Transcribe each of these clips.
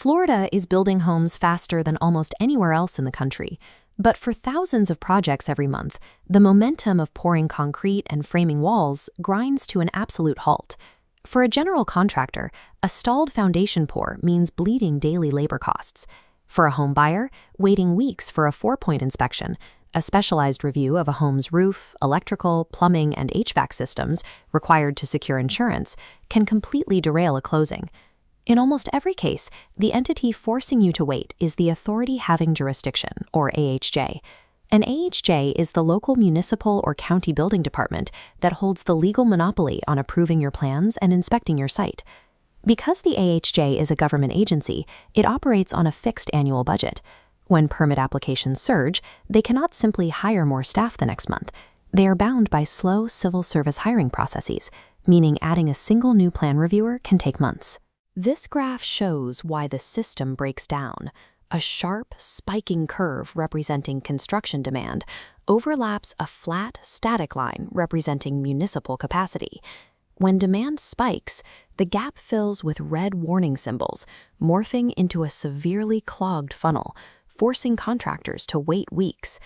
Florida is building homes faster than almost anywhere else in the country. But for thousands of projects every month, the momentum of pouring concrete and framing walls grinds to an absolute halt. For a general contractor, a stalled foundation pour means bleeding daily labor costs. For a home buyer, waiting weeks for a 4-point inspection, a specialized review of a home's roof, electrical, plumbing, and HVAC systems required to secure insurance, can completely derail a closing. In almost every case, the entity forcing you to wait is the authority having jurisdiction, or AHJ. An AHJ is the local municipal or county building department that holds the legal monopoly on approving your plans and inspecting your site. Because the AHJ is a government agency, it operates on a fixed annual budget. When permit applications surge, they cannot simply hire more staff the next month. They are bound by slow civil service hiring processes, meaning adding a single new plan reviewer can take months. This graph shows why the system breaks down. A sharp, spiking curve representing construction demand overlaps a flat, static line representing municipal capacity. When demand spikes, the gap fills with red warning symbols, morphing into a severely clogged funnel, forcing contractors to wait weeks.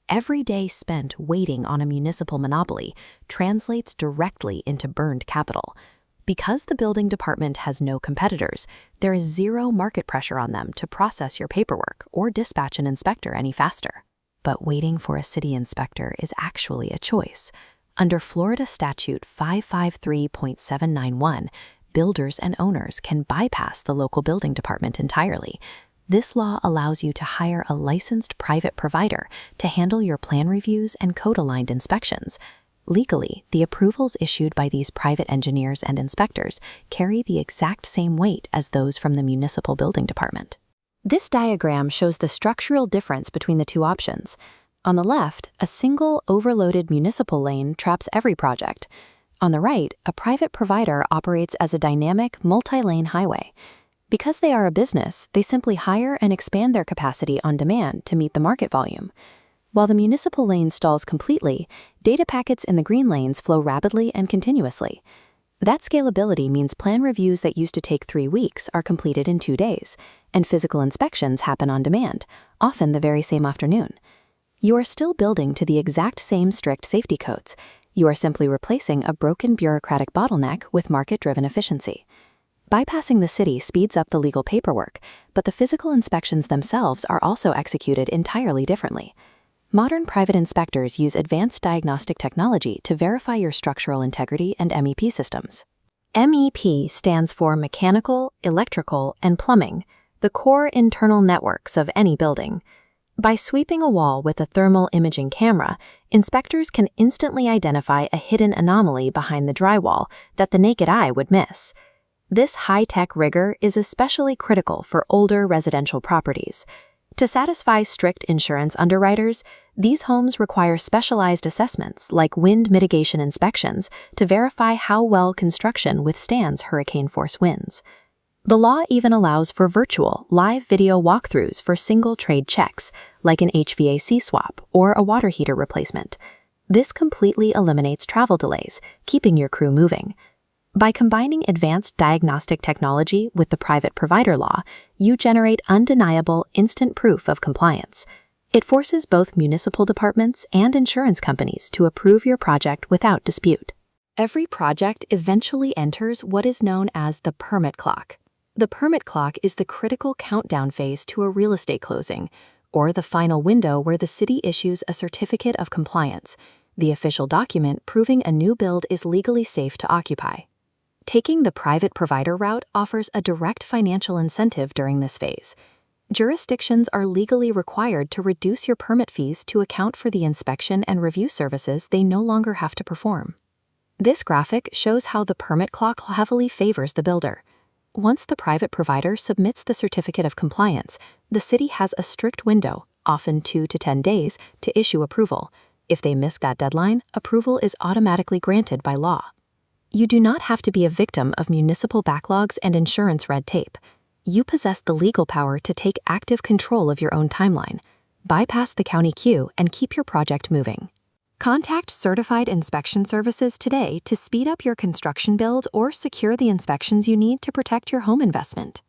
Every day spent waiting on a municipal monopoly translates directly into burned capital. Because the building department has no competitors, there is zero market pressure on them to process your paperwork or dispatch an inspector any faster. But waiting for a city inspector is actually a choice. Under Florida Statute 553.791, builders and owners can bypass the local building department entirely. This law allows you to hire a licensed private provider to handle your plan reviews and code-aligned inspections. Legally, the approvals issued by these private engineers and inspectors carry the exact same weight as those from the municipal building department. This diagram shows the structural difference between the two options. On the left, a single overloaded municipal lane traps every project. On the right, a private provider operates as a dynamic, multi-lane highway. Because they are a business, they simply hire and expand their capacity on demand to meet the market volume. While the municipal lane stalls completely, data packets in the green lanes flow rapidly and continuously. That scalability means plan reviews that used to take 3 weeks are completed in 2 days, and physical inspections happen on demand, often the very same afternoon. You are still building to the exact same strict safety codes. You are simply replacing a broken bureaucratic bottleneck with market-driven efficiency. Bypassing the city speeds up the legal paperwork, but the physical inspections themselves are also executed entirely differently. Modern private inspectors use advanced diagnostic technology to verify your structural integrity and MEP systems. MEP stands for mechanical, electrical, and plumbing, the core internal networks of any building. By sweeping a wall with a thermal imaging camera, inspectors can instantly identify a hidden anomaly behind the drywall that the naked eye would miss. This high-tech rigor is especially critical for older residential properties. To satisfy strict insurance underwriters, these homes require specialized assessments like wind mitigation inspections to verify how well construction withstands hurricane-force winds. The law even allows for virtual, live video walkthroughs for single trade checks, like an HVAC swap or a water heater replacement. This completely eliminates travel delays, keeping your crew moving. By combining advanced diagnostic technology with the private provider law, you generate undeniable instant proof of compliance. It forces both municipal departments and insurance companies to approve your project without dispute. Every project eventually enters what is known as the permit clock. The permit clock is the critical countdown phase to a real estate closing, or the final window where the city issues a certificate of compliance, the official document proving a new build is legally safe to occupy. Taking the private provider route offers a direct financial incentive during this phase. Jurisdictions are legally required to reduce your permit fees to account for the inspection and review services they no longer have to perform. This graphic shows how the permit clock heavily favors the builder. Once the private provider submits the certificate of compliance, the city has a strict window, often 2 to 10 days, to issue approval. If they miss that deadline, approval is automatically granted by law. You do not have to be a victim of municipal backlogs and insurance red tape. You possess the legal power to take active control of your own timeline. Bypass the county queue and keep your project moving. Contact Certified Inspection Services today to speed up your construction build or secure the inspections you need to protect your home investment.